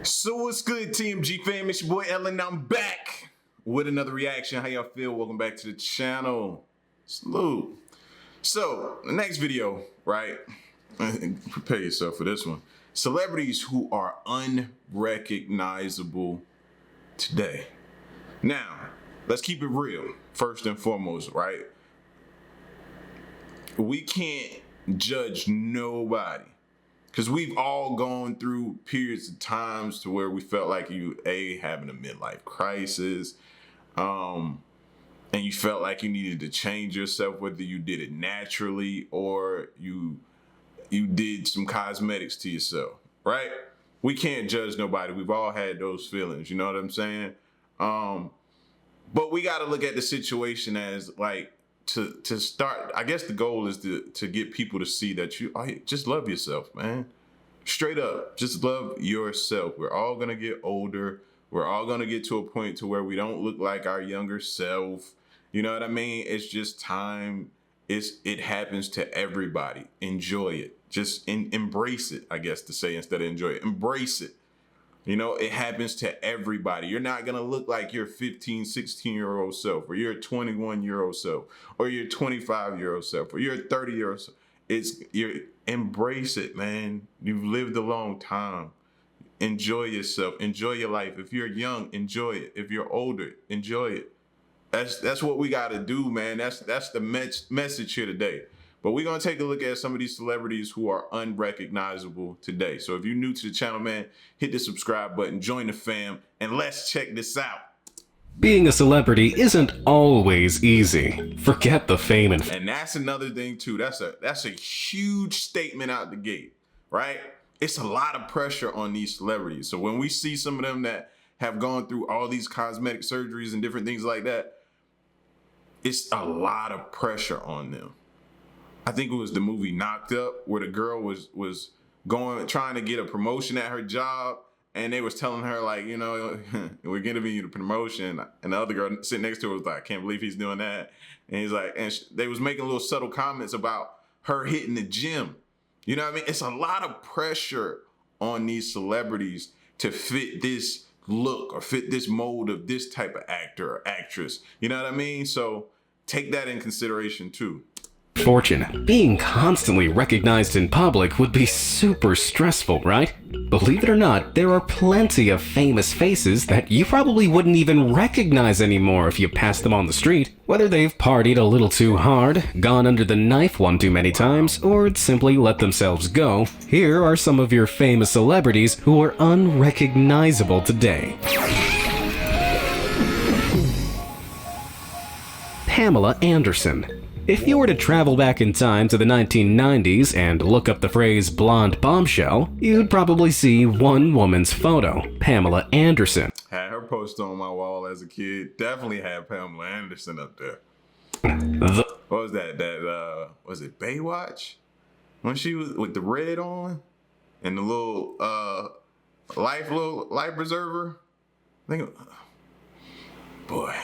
So what's good, TMG fam? It's your boy Ellen. I'm back with another reaction. How y'all feel? Welcome back to the channel. Salute. So the next video, right? Prepare yourself for this one. Celebrities who are unrecognizable today. Now, let's keep it real. First and foremost, right? We can't judge nobody. Because we've all gone through periods of times to where we felt like you, having a midlife crisis, and you felt like you needed to change yourself, whether you did it naturally or you did some cosmetics to yourself, right? We can't judge nobody. We've all had those feelings, you know what I'm saying? But we got to look at the situation as like, to start, I guess the goal is to get people to see that you just love yourself, man. Straight up, just love yourself. We're all gonna get older. We're all gonna get to a point to where we don't look like our younger self. You know what I mean? It's just time. It happens to everybody. Enjoy it. Just embrace it, I guess to say, instead of enjoy it. Embrace it. You know, it happens to everybody. You're not going to look like your 15, 16-year-old self, or your 21-year-old self, or your 25-year-old self, or your 30-year-old self. Embrace it, man. You've lived a long time. Enjoy yourself. Enjoy your life. If you're young, enjoy it. If you're older, enjoy it. That's what we got to do, man. That's the message here today. But we're going to take a look at some of these celebrities who are unrecognizable today. So if you're new to the channel, man, hit the subscribe button, join the fam, and let's check this out. Being a celebrity isn't always easy. Forget the fame and that's another thing too. That's a huge statement out the gate, right? It's a lot of pressure on these celebrities. So when we see some of them that have gone through all these cosmetic surgeries and different things like that, it's a lot of pressure on them. I think it was the movie Knocked Up, where the girl was trying to get a promotion at her job, and they was telling her, like, you know, we're giving you the promotion, and the other girl sitting next to her was like, I can't believe he's doing that. And he's like, they was making little subtle comments about her hitting the gym. You know what I mean? It's a lot of pressure on these celebrities to fit this look or fit this mold of this type of actor or actress. You know what I mean? So take that in consideration too. fortune. Being constantly recognized in public would be super stressful, right? Believe it or not, there are plenty of famous faces that you probably wouldn't even recognize anymore if you passed them on the street. Whether they've partied a little too hard, gone under the knife one too many times, or simply let themselves go, here are some of your famous celebrities who are unrecognizable today. Pamela Anderson. If you were to travel back in time to the 1990s and look up the phrase blonde bombshell, you'd probably see one woman's photo, Pamela Anderson. Had her poster on my wall as a kid. Definitely had Pamela Anderson up there. What was that? Was it Baywatch? When she was with the red on and the little life preserver? Boy.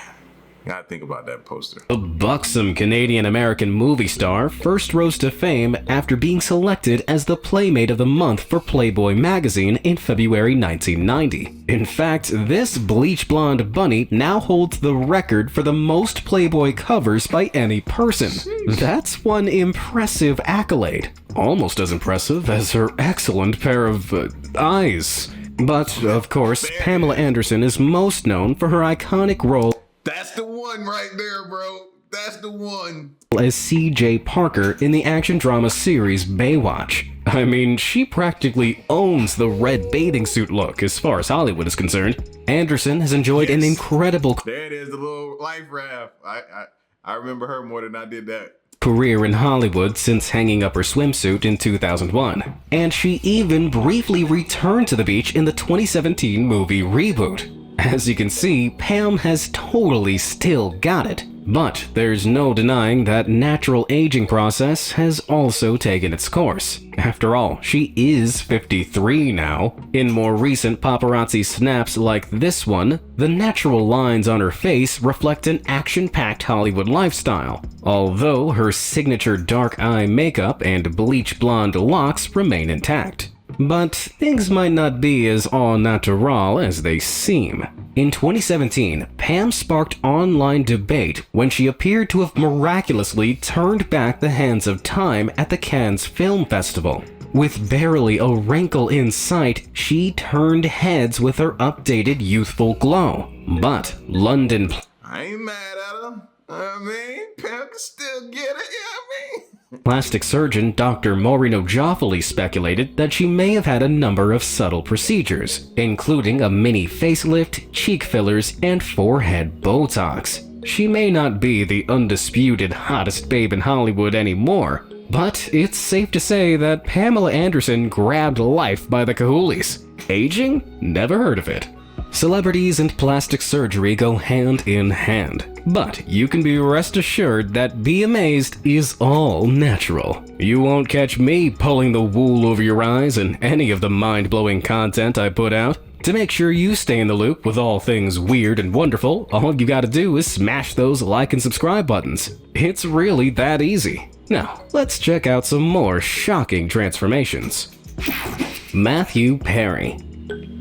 Gotta think about that poster. A buxom Canadian-American movie star first rose to fame after being selected as the Playmate of the Month for Playboy magazine in February 1990. In fact, this bleach blonde bunny now holds the record for the most Playboy covers by any person. That's one impressive accolade. Almost as impressive as her excellent pair of eyes. But, of course, Pamela Anderson is most known for her iconic role That's the one right there, bro. That's the one. As C.J. Parker in the action drama series Baywatch. I mean, she practically owns the red bathing suit look as far as Hollywood is concerned. Anderson has enjoyed an incredible There it is, the little life raft. I remember her more than I did that. Career in Hollywood since hanging up her swimsuit in 2001. And she even briefly returned to the beach in the 2017 movie Reboot. As you can see, Pam has totally still got it. But there's no denying that natural aging process has also taken its course. After all, she is 53 now. In more recent paparazzi snaps like this one, the natural lines on her face reflect an action-packed Hollywood lifestyle, although her signature dark eye makeup and bleach blonde locks remain intact. But things might not be as au naturel as they seem. In 2017, Pam sparked online debate when she appeared to have miraculously turned back the hands of time at the Cannes Film Festival. With barely a wrinkle in sight, she turned heads with her updated youthful glow. But London... I ain't mad at her. I mean, Pam can still get it, you know what I mean? Plastic surgeon Dr. Maureen O'Joffrey speculated that she may have had a number of subtle procedures, including a mini facelift, cheek fillers, and forehead Botox. She may not be the undisputed hottest babe in Hollywood anymore, but it's safe to say that Pamela Anderson grabbed life by the cajoolies. Aging? Never heard of it. Celebrities and plastic surgery go hand in hand, but you can be rest assured that Be Amazed is all natural. You won't catch me pulling the wool over your eyes in any of the mind-blowing content I put out. To make sure you stay in the loop with all things weird and wonderful, all you gotta do is smash those like and subscribe buttons. It's really that easy. Now, let's check out some more shocking transformations. Matthew Perry.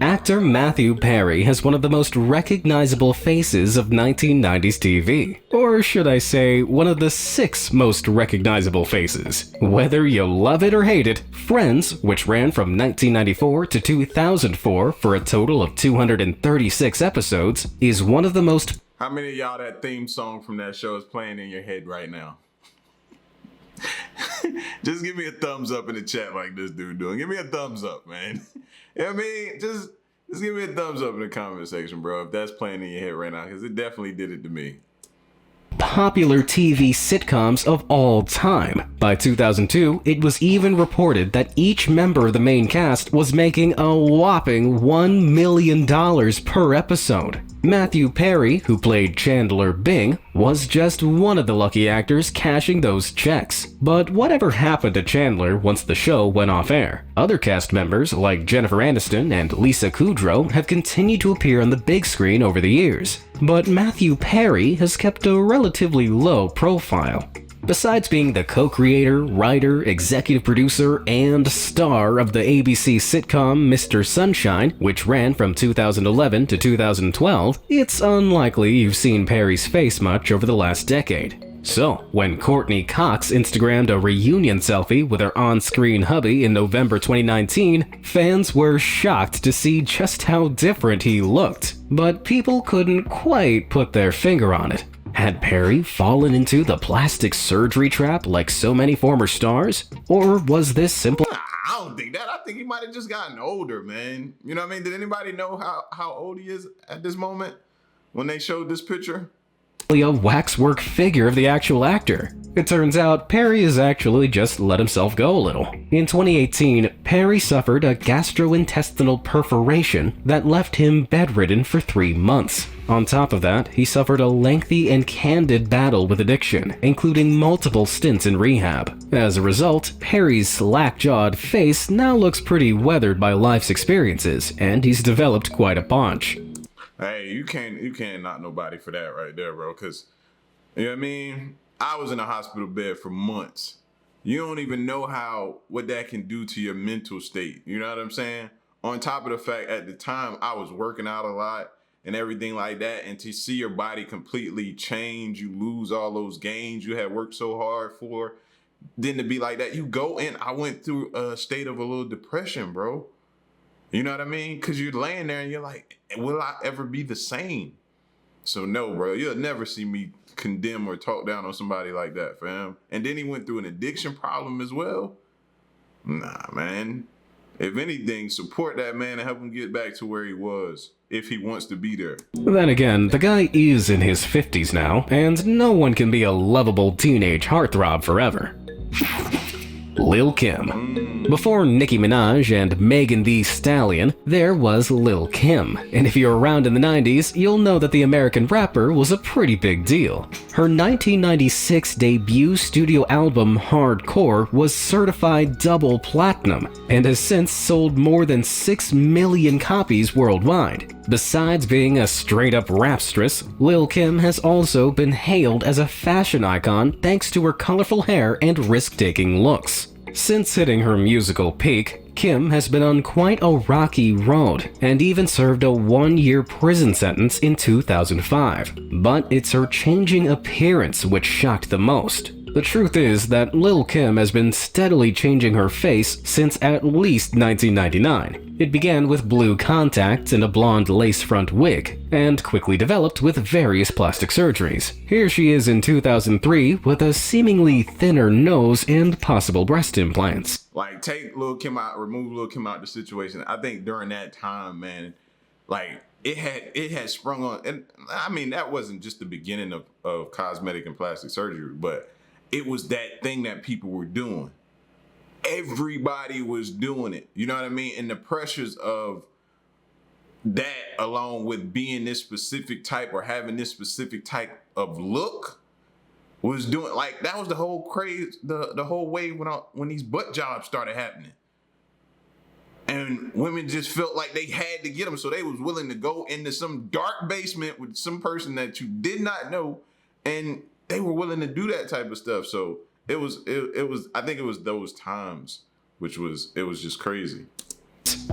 Actor Matthew Perry has one of the most recognizable faces of 1990s TV. Or should I say, one of the 6 most recognizable faces. Whether you love it or hate it, Friends, which ran from 1994 to 2004 for a total of 236 episodes, is one of the most... How many of y'all that theme song from that show is playing in your head right now? Just give me a thumbs up in the chat like this dude doing. Give me a thumbs up, man. You know what I mean? Just give me a thumbs up in the comment section, bro, if that's playing in your head right now, because it definitely did it to me. Popular TV sitcoms of all time. By 2002, it was even reported that each member of the main cast was making a whopping $1 million per episode. Matthew Perry, who played Chandler Bing, was just one of the lucky actors cashing those checks. But whatever happened to Chandler once the show went off air? Other cast members like Jennifer Aniston and Lisa Kudrow have continued to appear on the big screen over the years. But Matthew Perry has kept a relatively low profile. Besides being the co-creator, writer, executive producer, and star of the ABC sitcom Mr. Sunshine, which ran from 2011 to 2012, it's unlikely you've seen Perry's face much over the last decade. So, when Courtney Cox Instagrammed a reunion selfie with her on-screen hubby in November 2019, fans were shocked to see just how different he looked. But people couldn't quite put their finger on it. Had Perry fallen into the plastic surgery trap like so many former stars? Or was this simply... I don't think that. I think he might have just gotten older, man. You know what I mean? Did anybody know how old he is at this moment when they showed this picture? A waxwork figure of the actual actor. It turns out Perry has actually just let himself go a little. In 2018, Perry suffered a gastrointestinal perforation that left him bedridden for 3 months. On top of that, he suffered a lengthy and candid battle with addiction, including multiple stints in rehab. As a result, Perry's slack-jawed face now looks pretty weathered by life's experiences, and he's developed quite a paunch. Hey, you can't knock nobody for that right there, bro, because, you know what I mean? I was in a hospital bed for months. You don't even know what that can do to your mental state. You know what I'm saying? On top of the fact, at the time, I was working out a lot and everything like that, and to see your body completely change, you lose all those gains you had worked so hard for, then to be like that, you go in. I went through a state of a little depression, bro. You know what I mean? Because you're laying there and you're like, will I ever be the same? So no, bro, you'll never see me condemn or talk down on somebody like that, fam. And then he went through an addiction problem as well. Nah, man. If anything, support that man and help him get back to where he was, if he wants to be there. Then again, the guy is in his 50s now, and no one can be a lovable teenage heartthrob forever. Lil Kim. Before Nicki Minaj and Megan Thee Stallion, there was Lil Kim. And if you're around in the 90s, you'll know that the American rapper was a pretty big deal. Her 1996 debut studio album, Hardcore, was certified double platinum, and has since sold more than 6 million copies worldwide. Besides being a straight-up rapstress, Lil Kim has also been hailed as a fashion icon thanks to her colorful hair and risk-taking looks. Since hitting her musical peak, Kim has been on quite a rocky road and even served a 1-year prison sentence in 2005. But it's her changing appearance which shocked the most. The truth is that Lil Kim has been steadily changing her face since at least 1999. It began with blue contacts and a blonde lace front wig, and quickly developed with various plastic surgeries. Here she is in 2003 with a seemingly thinner nose and possible breast implants. Like, take Lil Kim out, remove Lil Kim out the situation. I think during that time, man, like, it had sprung on, and I mean, that wasn't just the beginning of cosmetic and plastic surgery, but it was that thing that people were doing. Everybody was doing it. You know what I mean? And the pressures of that, along with being this specific type or having this specific type of look, was doing, like, that was the whole craze, the whole wave when these butt jobs started happening. And women just felt like they had to get them, so they was willing to go into some dark basement with some person that you did not know, and they were willing to do that type of stuff. So it was I think it was those times it was just crazy.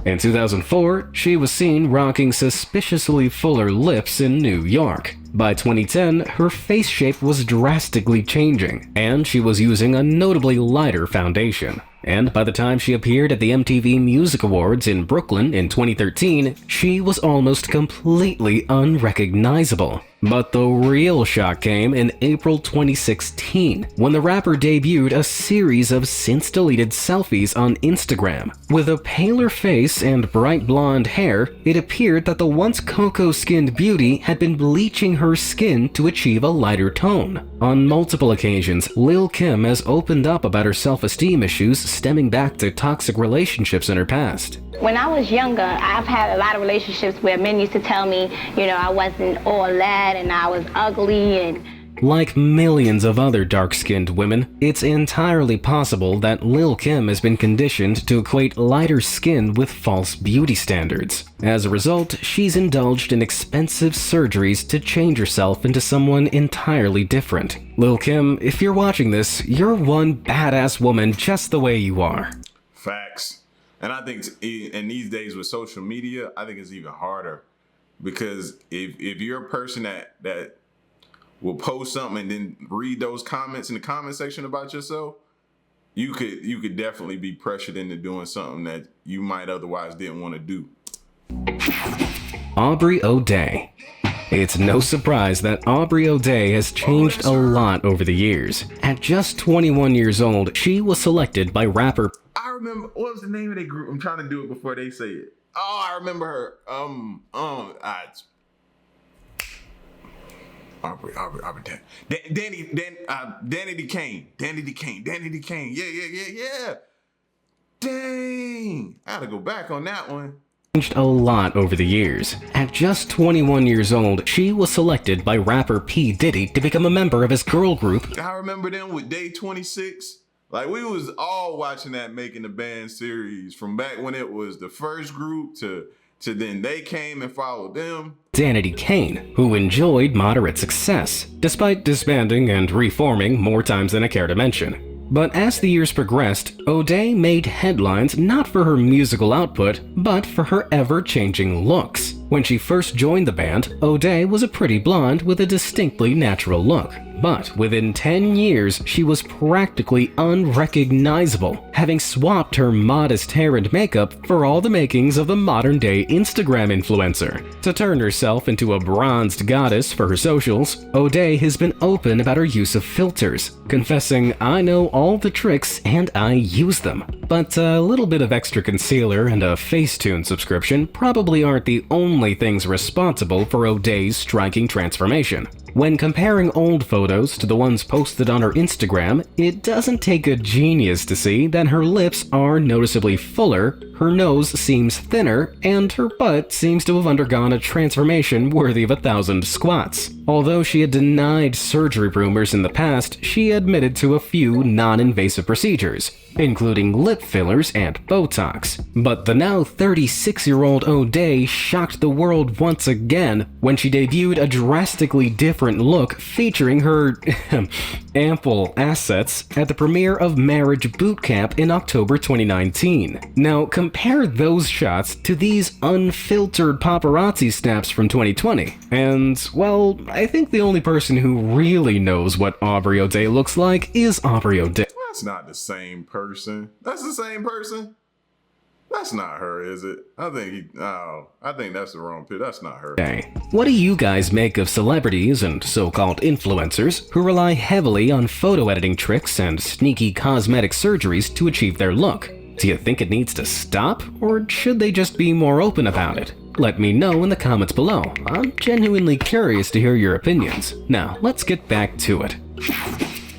In 2004, she was seen rocking suspiciously fuller lips in New York. By 2010, her face shape was drastically changing, and she was using a notably lighter foundation. And by the time she appeared at the MTV Music Awards in Brooklyn in 2013, she was almost completely unrecognizable. But the real shock came in April 2016, when the rapper debuted a series of since-deleted selfies on Instagram. With a paler face and bright blonde hair, it appeared that the once cocoa-skinned beauty had been bleaching her skin to achieve a lighter tone. On multiple occasions, Lil Kim has opened up about her self-esteem issues stemming back to toxic relationships in her past. When I was younger, I've had a lot of relationships where men used to tell me, you know, I wasn't all that and I was ugly and... Like millions of other dark-skinned women, it's entirely possible that Lil Kim has been conditioned to equate lighter skin with false beauty standards. As a result, she's indulged in expensive surgeries to change herself into someone entirely different. Lil Kim, if you're watching this, you're one badass woman just the way you are. Facts. And I think in these days with social media, I think it's even harder, because if you're a person that will post something and then read those comments in the comment section about yourself, you could definitely be pressured into doing something that you might otherwise didn't want to do. Aubrey ODay. It's no surprise that Aubrey ODay has changed a lot over the years. At just 21 years old, she was selected by rapper... I remember, what was the name of their group? I'm trying to do it before they say it. Oh, I remember her. Aubrey, Danny Decane. Yeah. Dang, I gotta go back on that one. Changed a lot over the years. At just 21 years old, she was selected by rapper P. Diddy to become a member of his girl group. I remember them with Day 26. Like, we was all watching that Making the Band series from back when it was the first group to then they came and followed them. Danny Decane, who enjoyed moderate success, despite disbanding and reforming more times than I care to mention. But as the years progressed, ODay made headlines not for her musical output, but for her ever-changing looks. When she first joined the band, ODay was a pretty blonde with a distinctly natural look. But within 10 years, she was practically unrecognizable, having swapped her modest hair and makeup for all the makings of a modern-day Instagram influencer. To turn herself into a bronzed goddess for her socials, ODay has been open about her use of filters, confessing, "I know all the tricks and I use them." But a little bit of extra concealer and a Facetune subscription probably aren't the only things responsible for ODay's striking transformation. When comparing old photos to the ones posted on her Instagram, it doesn't take a genius to see that her lips are noticeably fuller, her nose seems thinner, and her butt seems to have undergone a transformation worthy of 1,000 squats. Although she had denied surgery rumors in the past, she admitted to a few non-invasive procedures, including lip fillers and Botox. But the now 36-year-old ODay shocked the world once again when she debuted a drastically different different look featuring her ample assets at the premiere of Marriage Boot Camp in October 2019. Now, compare those shots to these unfiltered paparazzi snaps from 2020. And, well, I think the only person who really knows what Aubrey ODay looks like is Aubrey ODay. That's not the same person. That's the same person? That's not her, is it? I think that's the wrong picture. That's not her. What do you guys make of celebrities and so-called influencers who rely heavily on photo editing tricks and sneaky cosmetic surgeries to achieve their look? Do you think it needs to stop, or should they just be more open about it? Let me know in the comments below. I'm genuinely curious to hear your opinions. Now, let's get back to it.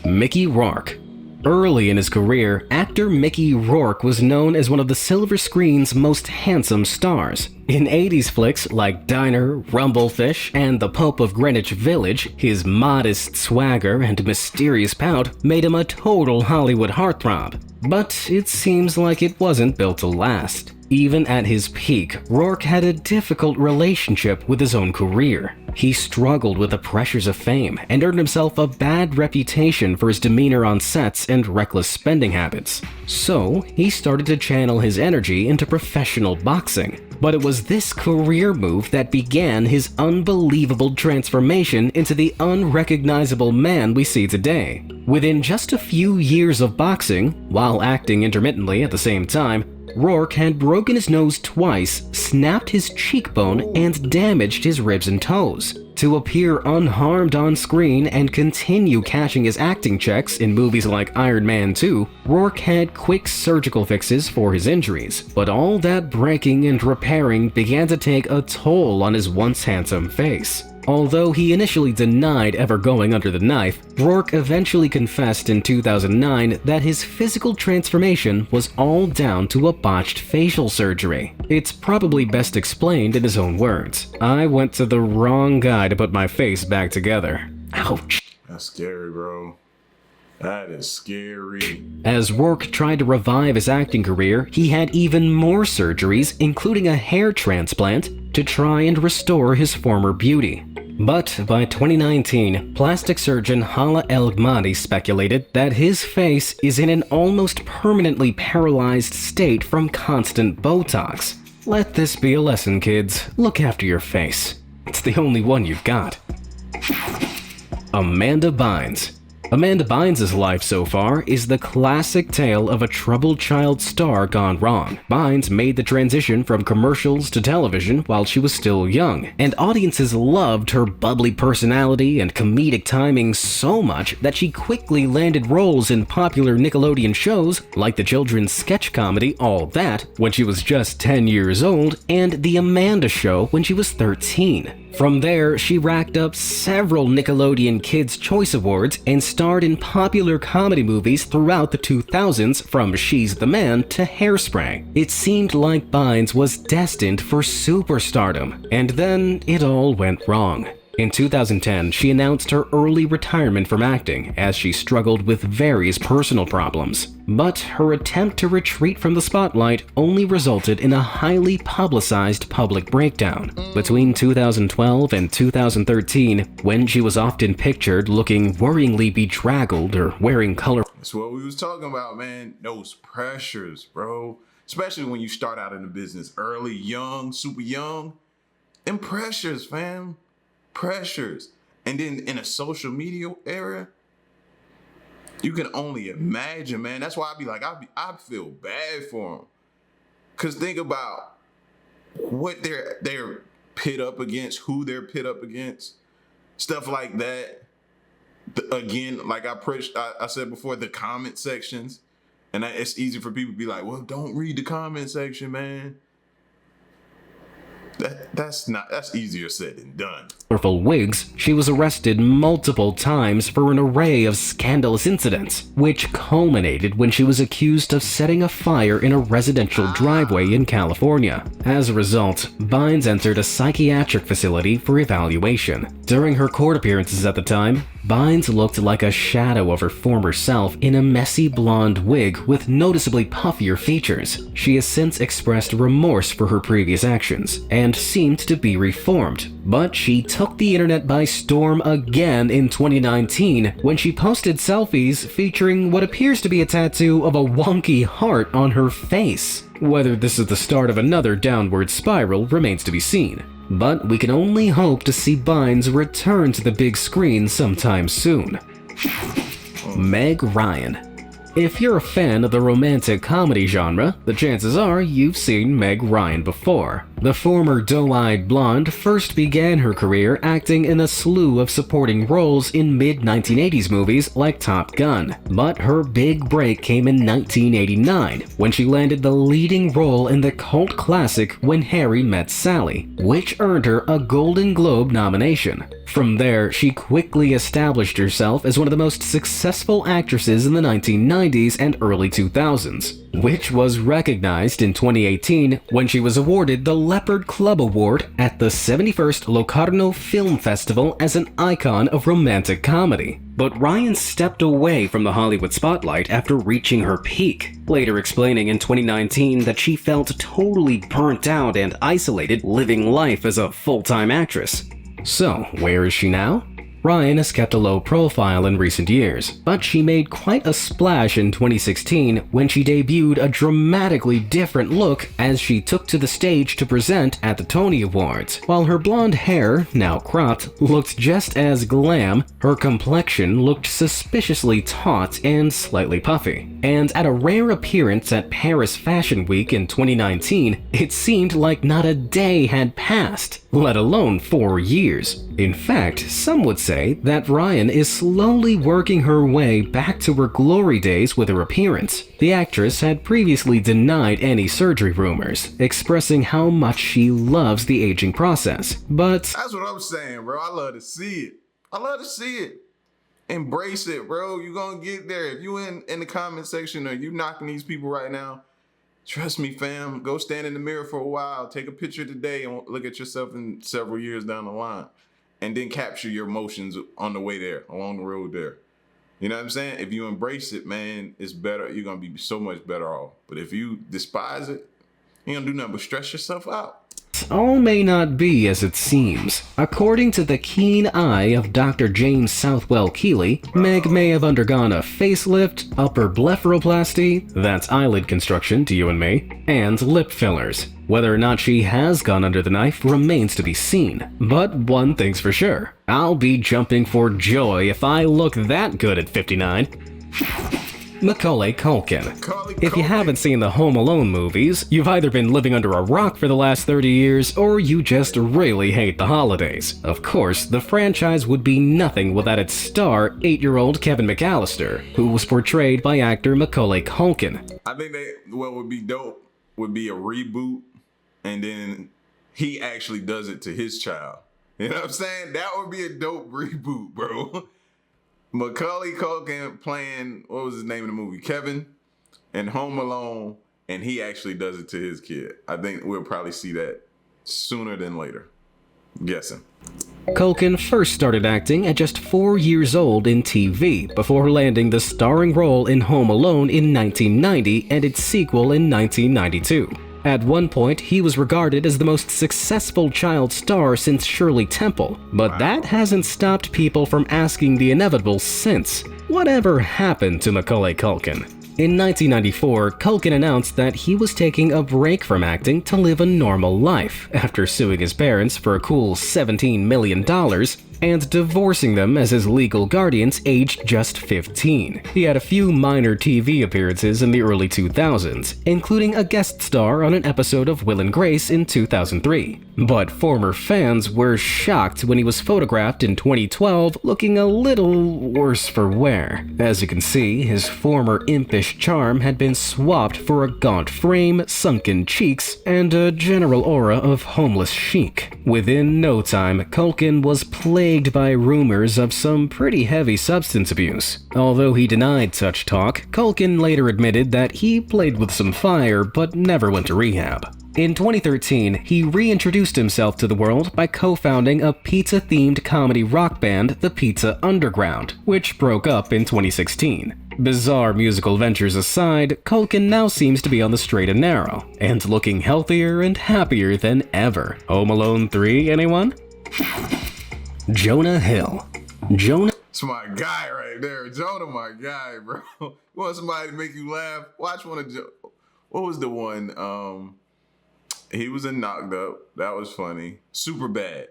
Mickey Rourke. Early in his career, actor Mickey Rourke was known as one of the silver screen's most handsome stars. In 80s flicks like Diner, Rumblefish, and The Pope of Greenwich Village, his modest swagger and mysterious pout made him a total Hollywood heartthrob. But it seems like it wasn't built to last. Even at his peak, Rourke had a difficult relationship with his own career. He struggled with the pressures of fame and earned himself a bad reputation for his demeanor on sets and reckless spending habits. So, he started to channel his energy into professional boxing. But it was this career move that began his unbelievable transformation into the unrecognizable man we see today. Within just a few years of boxing, while acting intermittently at the same time, Rourke had broken his nose twice, snapped his cheekbone, and damaged his ribs and toes. To appear unharmed on screen and continue cashing his acting checks in movies like Iron Man 2, Rourke had quick surgical fixes for his injuries, but all that breaking and repairing began to take a toll on his once handsome face. Although he initially denied ever going under the knife, Rourke eventually confessed in 2009 that his physical transformation was all down to a botched facial surgery. It's probably best explained in his own words. "I went to the wrong guy to put my face back together." Ouch. That's scary, bro. That is scary. As Rourke tried to revive his acting career, he had even more surgeries, including a hair transplant, to try and restore his former beauty. But by 2019, plastic surgeon Hala El-Gmadi speculated that his face is in an almost permanently paralyzed state from constant Botox. Let this be a lesson, kids. Look after your face. It's the only one you've got. Amanda Bynes. Amanda Bynes' life so far is the classic tale of a troubled child star gone wrong. Bynes made the transition from commercials to television while she was still young, and audiences loved her bubbly personality and comedic timing so much that she quickly landed roles in popular Nickelodeon shows like the children's sketch comedy All That when she was just 10 years old and The Amanda Show when she was 13. From there, she racked up several Nickelodeon Kids' Choice Awards and starred in popular comedy movies throughout the 2000s, from She's the Man to Hairspray. It seemed like Bynes was destined for superstardom, and then it all went wrong. In 2010, she announced her early retirement from acting as she struggled with various personal problems. But her attempt to retreat from the spotlight only resulted in a highly publicized public breakdown. Between 2012 and 2013, when she was often pictured looking worryingly bedraggled or wearing colorful. That's what we was talking about, man. Those pressures, bro. Especially when you start out in the business early, young, super young. Them pressures, fam. Pressures. And then in a social media era, you can only imagine, man. That's why I be like, I feel bad for them. Cause think about what they're pit up against, who they're pit up against, stuff like that. Again, like I said before, the comment sections, and it's easy for people to be like, well, don't read the comment section, man. That's easier said than done. Colorful wigs, she was arrested multiple times for an array of scandalous incidents, which culminated when she was accused of setting a fire in a residential driveway in California. As a result, Bynes entered a psychiatric facility for evaluation. During her court appearances at the time, Bynes looked like a shadow of her former self in a messy blonde wig with noticeably puffier features. She has since expressed remorse for her previous actions and seemed to be reformed, but she took the internet by storm again in 2019 when she posted selfies featuring what appears to be a tattoo of a wonky heart on her face. Whether this is the start of another downward spiral remains to be seen, but we can only hope to see Bynes return to the big screen sometime soon. Meg Ryan. If you're a fan of the romantic comedy genre, the chances are you've seen Meg Ryan before. The former doe-eyed blonde first began her career acting in a slew of supporting roles in mid-1980s movies like Top Gun, but her big break came in 1989 when she landed the leading role in the cult classic When Harry Met Sally, which earned her a Golden Globe nomination. From there, she quickly established herself as one of the most successful actresses in the 1990s and early 2000s, which was recognized in 2018 when she was awarded the Leopard Club Award at the 71st Locarno Film Festival as an icon of romantic comedy. But Ryan stepped away from the Hollywood spotlight after reaching her peak, later explaining in 2019 that she felt totally burnt out and isolated living life as a full-time actress. So, where is she now? Ryan has kept a low profile in recent years, but she made quite a splash in 2016 when she debuted a dramatically different look as she took to the stage to present at the Tony Awards. While her blonde hair, now cropped, looked just as glam, her complexion looked suspiciously taut and slightly puffy. And at a rare appearance at Paris Fashion Week in 2019, it seemed like not a day had passed, let alone 4 years. In fact, some would say that Ryan is slowly working her way back to her glory days with her appearance. The actress had previously denied any surgery rumors, expressing how much she loves the aging process, but That's what I'm saying, bro. I love to see it. I love to see it. Embrace it, bro. You're gonna get there. If you in the comment section or you knocking these people right now, trust me, fam. Go stand in the mirror for a while. Take a picture today and look at yourself in several years down the line. And then capture your emotions on the way there, along the road there. You know what I'm saying? If you embrace it, man, it's better. You're going to be so much better off. But if you despise it, you don't do nothing but stress yourself out. all may not be as it seems. According to the keen eye of Dr. James Southwell Keeley, Meg may have undergone a facelift, upper blepharoplasty, that's eyelid construction to you and me, and lip fillers. Whether or not she has gone under the knife remains to be seen. But one thing's for sure, I'll be jumping for joy if I look that good at 59. Macaulay Culkin. If you haven't seen the Home Alone movies, you've either been living under a rock for the last 30 years, or you just really hate the holidays. Of course, the franchise would be nothing without its star, 8-year-old Kevin McAllister, who was portrayed by actor Macaulay Culkin. I think what would be dope would be a reboot, and then he actually does it to his child. You know what I'm saying? That would be a dope reboot, bro. Macaulay Culkin playing, what was his name in the movie? Kevin in Home Alone, and he actually does it to his kid. I think we'll probably see that sooner than later. I'm guessing. Culkin first started acting at just 4 years old in TV before landing the starring role in Home Alone in 1990 and its sequel in 1992. At one point, he was regarded as the most successful child star since Shirley Temple, but that hasn't stopped people from asking the inevitable since. Whatever happened to Macaulay Culkin? In 1994, Culkin announced that he was taking a break from acting to live a normal life after suing his parents for a cool $17 million and divorcing them as his legal guardians aged just 15. He had a few minor TV appearances in the early 2000s, including a guest star on an episode of Will and Grace in 2003. But former fans were shocked when he was photographed in 2012 looking a little worse for wear. As you can see, his former impish charm had been swapped for a gaunt frame, sunken cheeks, and a general aura of homeless chic. Within no time, Culkin was plagued by rumors of some pretty heavy substance abuse. Although he denied such talk, Culkin later admitted that he played with some fire but never went to rehab. In 2013, he reintroduced himself to the world by co-founding a pizza-themed comedy rock band, the Pizza Underground, which broke up in 2016. Bizarre musical ventures aside, Culkin now seems to be on the straight and narrow, and looking healthier and happier than ever. Home Alone 3, anyone? Jonah Hill. That's my guy right there. Jonah, my guy, bro. You want somebody to make you laugh? Watch one of what was the one? He was in Knocked Up. That was funny. Super Bad.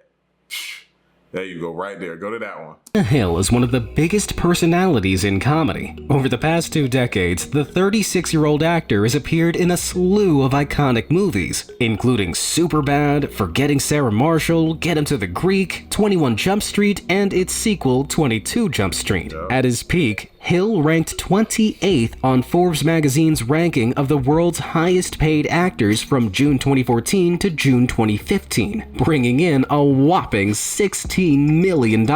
There you go, right there. Go to that one. Hill is one of the biggest personalities in comedy. Over the past 2 decades, the 36-year-old actor has appeared in a slew of iconic movies, including Superbad, Forgetting Sarah Marshall, Get Him to the Greek, 21 Jump Street, and its sequel, 22 Jump Street. At his peak, Hill ranked 28th on Forbes magazine's ranking of the world's highest-paid actors from June 2014 to June 2015, bringing in a whopping $16 million.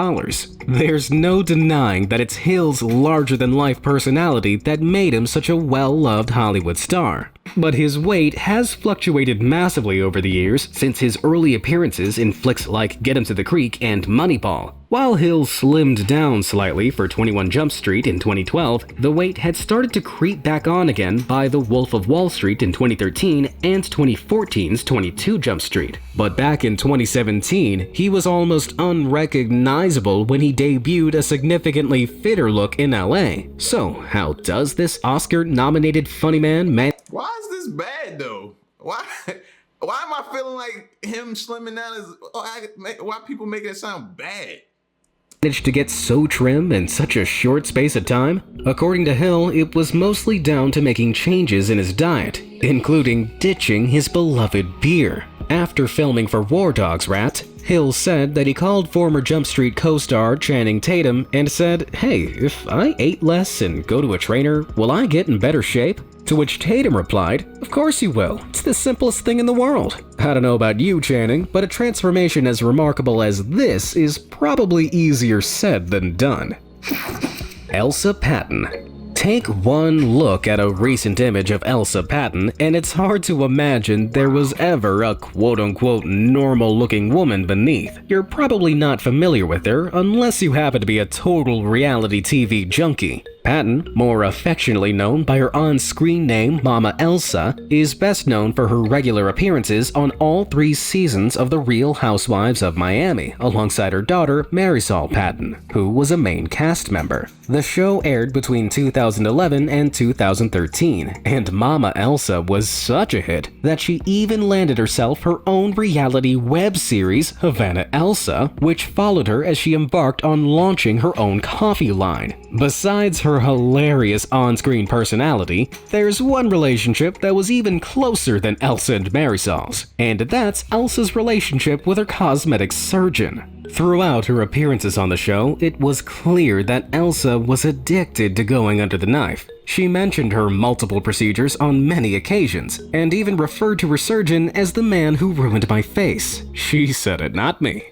There's no denying that it's Hill's larger-than-life personality that made him such a well-loved Hollywood star. But his weight has fluctuated massively over the years since his early appearances in flicks like Get Him to the Creek and Moneyball. While Hill slimmed down slightly for 21 Jump Street in 2012, the weight had started to creep back on again by The Wolf of Wall Street in 2013 and 2014's 22 Jump Street. But back in 2017, he was almost unrecognizable when he debuted a significantly fitter look in LA. So, how does this Oscar-nominated funny man manage? Why is this bad though? Why am I feeling like him slimming down is why people making it sound bad? To get so trim in such a short space of time? According to Hill, it was mostly down to making changes in his diet, including ditching his beloved beer. After filming for War Dogs Rat, Hill said that he called former Jump Street co-star Channing Tatum and said, "Hey, if I ate less and go to a trainer, will I get in better shape?" To which Tatum replied, "Of course you will. It's the simplest thing in the world." I don't know about you, Channing, but a transformation as remarkable as this is probably easier said than done. Elsa Patton. Take one look at a recent image of Elsa Patton, and it's hard to imagine there was ever a quote-unquote normal-looking woman beneath. You're probably not familiar with her unless you happen to be a total reality TV junkie. Patton, more affectionately known by her on-screen name Mama Elsa, is best known for her regular appearances on all 3 seasons of The Real Housewives of Miami, alongside her daughter Marisol Patton, who was a main cast member. The show aired between 2011 and 2013, and Mama Elsa was such a hit that she even landed herself her own reality web series, Havana Elsa, which followed her as she embarked on launching her own coffee line. Besides her hilarious on-screen personality, there's one relationship that was even closer than Elsa and Marisol's, and that's Elsa's relationship with her cosmetic surgeon. Throughout her appearances on the show, it was clear that Elsa was addicted to going under the knife. She mentioned her multiple procedures on many occasions, and even referred to her surgeon as the man who ruined my face. She said it, not me.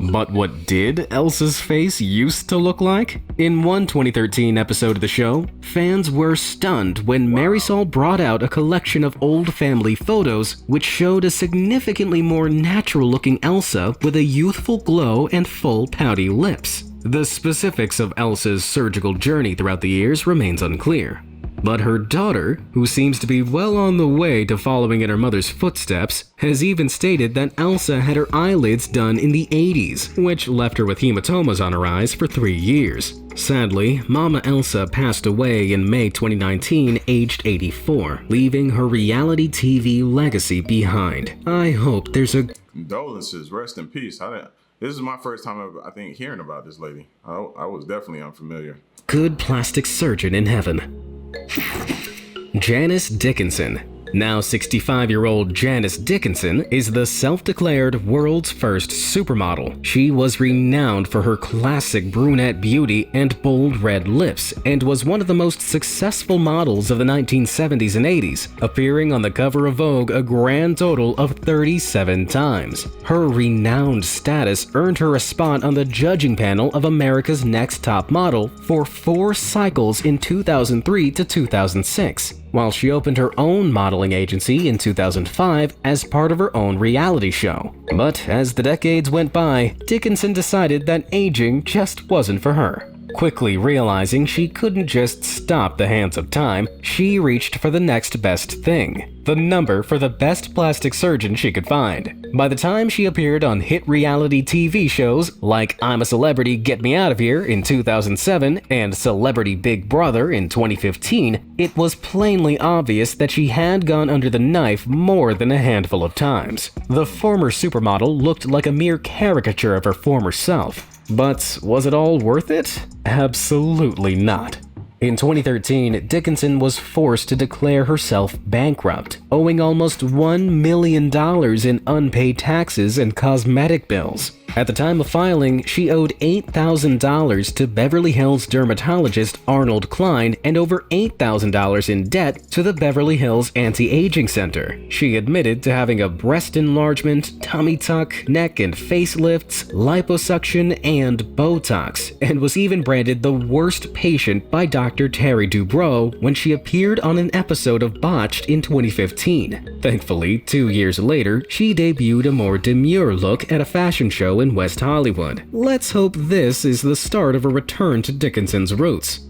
But what did Elsa's face used to look like? In one 2013 episode of the show, fans were stunned when Marisol brought out a collection of old family photos which showed a significantly more natural-looking Elsa with a youthful glow and full pouty lips. The specifics of Elsa's surgical journey throughout the years remains unclear. But her daughter, who seems to be well on the way to following in her mother's footsteps, has even stated that Elsa had her eyelids done in the 80s, which left her with hematomas on her eyes for 3 years. Sadly, Mama Elsa passed away in May 2019, aged 84, leaving her reality TV legacy behind. I hope there's a... Condolences, rest in peace. This is my first time, I think, hearing about this lady. I was definitely unfamiliar. Good plastic surgeon in heaven. Janice Dickinson. Now 65-year-old Janice Dickinson is the self-declared world's first supermodel. She was renowned for her classic brunette beauty and bold red lips, and was one of the most successful models of the 1970s and 80s, appearing on the cover of Vogue a grand total of 37 times. Her renowned status earned her a spot on the judging panel of America's Next Top Model for 4 cycles in 2003 to 2006. while she opened her own modeling agency in 2005 as part of her own reality show. But as the decades went by, Dickinson decided that aging just wasn't for her. Quickly realizing she couldn't just stop the hands of time, she reached for the next best thing, the number for the best plastic surgeon she could find. By the time she appeared on hit reality TV shows like I'm a Celebrity, Get Me Out of Here in 2007 and Celebrity Big Brother in 2015, it was plainly obvious that she had gone under the knife more than a handful of times. The former supermodel looked like a mere caricature of her former self. But was it all worth it? Absolutely not. In 2013, Dickinson was forced to declare herself bankrupt, owing almost $1 million in unpaid taxes and cosmetic bills. At the time of filing, she owed $8,000 to Beverly Hills dermatologist Arnold Klein and over $8,000 in debt to the Beverly Hills Anti-Aging Center. She admitted to having a breast enlargement, tummy tuck, neck and facelifts, liposuction, and Botox, and was even branded the worst patient by Dr. Terry Dubrow when she appeared on an episode of Botched in 2015. Thankfully, 2 years later, she debuted a more demure look at a fashion show in West Hollywood. Let's hope this is the start of a return to Dickinson's roots.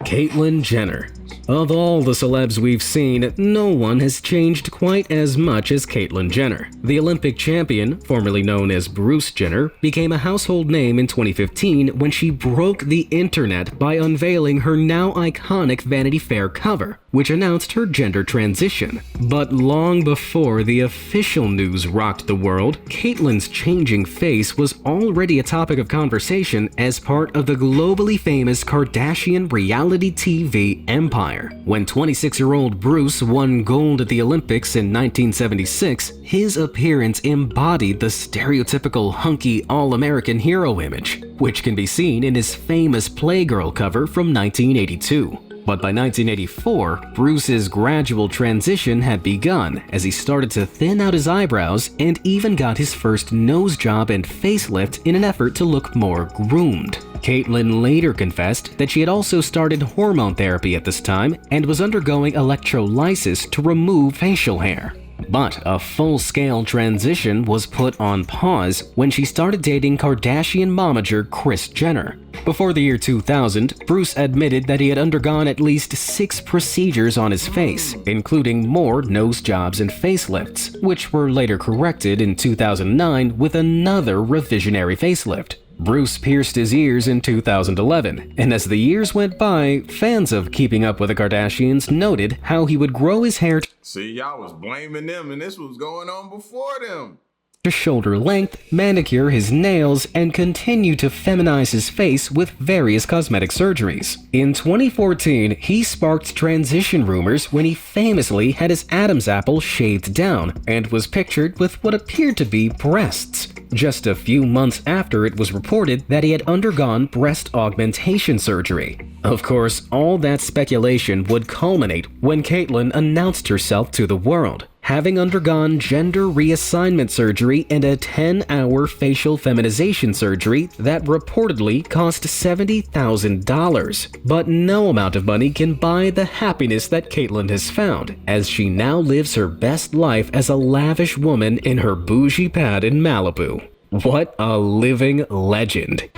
Caitlyn Jenner. Of all the celebs we've seen, no one has changed quite as much as Caitlyn Jenner. The Olympic champion, formerly known as Bruce Jenner, became a household name in 2015 when she broke the internet by unveiling her now iconic Vanity Fair cover, which announced her gender transition. But long before the official news rocked the world, Caitlyn's changing face was already a topic of conversation as part of the globally famous Kardashian reality TV empire. When 26-year-old Bruce won gold at the Olympics in 1976, his appearance embodied the stereotypical hunky all-American hero image, which can be seen in his famous Playgirl cover from 1982. But by 1984, Bruce's gradual transition had begun as he started to thin out his eyebrows and even got his first nose job and facelift in an effort to look more groomed. Caitlyn later confessed that she had also started hormone therapy at this time and was undergoing electrolysis to remove facial hair. But a full-scale transition was put on pause when she started dating Kardashian momager Kris Jenner. Before the year 2000, Bruce admitted that he had undergone at least 6 procedures on his face, including more nose jobs and facelifts, which were later corrected in 2009 with another revisionary facelift. Bruce pierced his ears in 2011, and as the years went by, fans of Keeping Up with the Kardashians noted how he would grow his hair See, y'all was blaming them, and this was going on before them. to shoulder length, manicure his nails, and continue to feminize his face with various cosmetic surgeries. In 2014, he sparked transition rumors when he famously had his Adam's apple shaved down and was pictured with what appeared to be breasts. Just a few months after it was reported that he had undergone breast augmentation surgery. Of course, all that speculation would culminate when Caitlyn announced herself to the world, having undergone gender reassignment surgery and a 10-hour facial feminization surgery that reportedly cost $70,000. But no amount of money can buy the happiness that Caitlyn has found, as she now lives her best life as a lavish woman in her bougie pad in Malibu. What a living legend.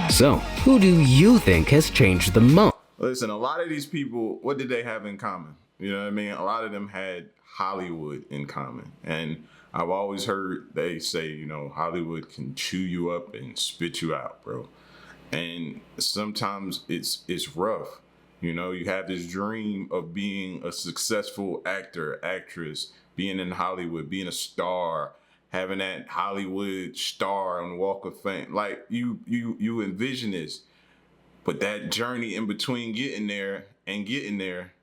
So, who do you think has changed the most? Listen, a lot of these people, what did they have in common? You know what I mean? A lot of them had Hollywood in common. And I've always heard they say, you know, Hollywood can chew you up and spit you out, bro. And sometimes it's rough. You know, you have this dream of being a successful actor, actress, being in Hollywood, being a star, having that Hollywood star on the Walk of Fame. Like you envision this, but that journey in between getting there and getting there,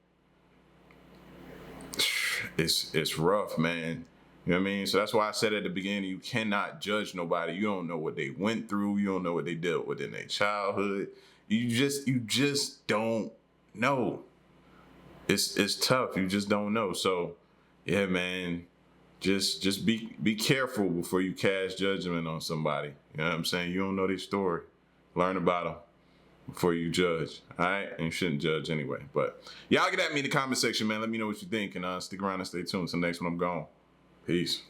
it's rough, man. You know what I mean? So that's why I said at the beginning, you cannot judge nobody. You don't know what they went through. You don't know what they dealt with in their childhood. You just don't know. It's tough. You just don't know. So yeah, man. Just be careful before you cast judgment on somebody. You know what I'm saying? You don't know their story. Learn about them. before you judge. All right, and you shouldn't judge anyway. But y'all get at me in the comment section, man. Let me know what you think, and stick around and stay tuned. Till next one, I'm gone. Peace.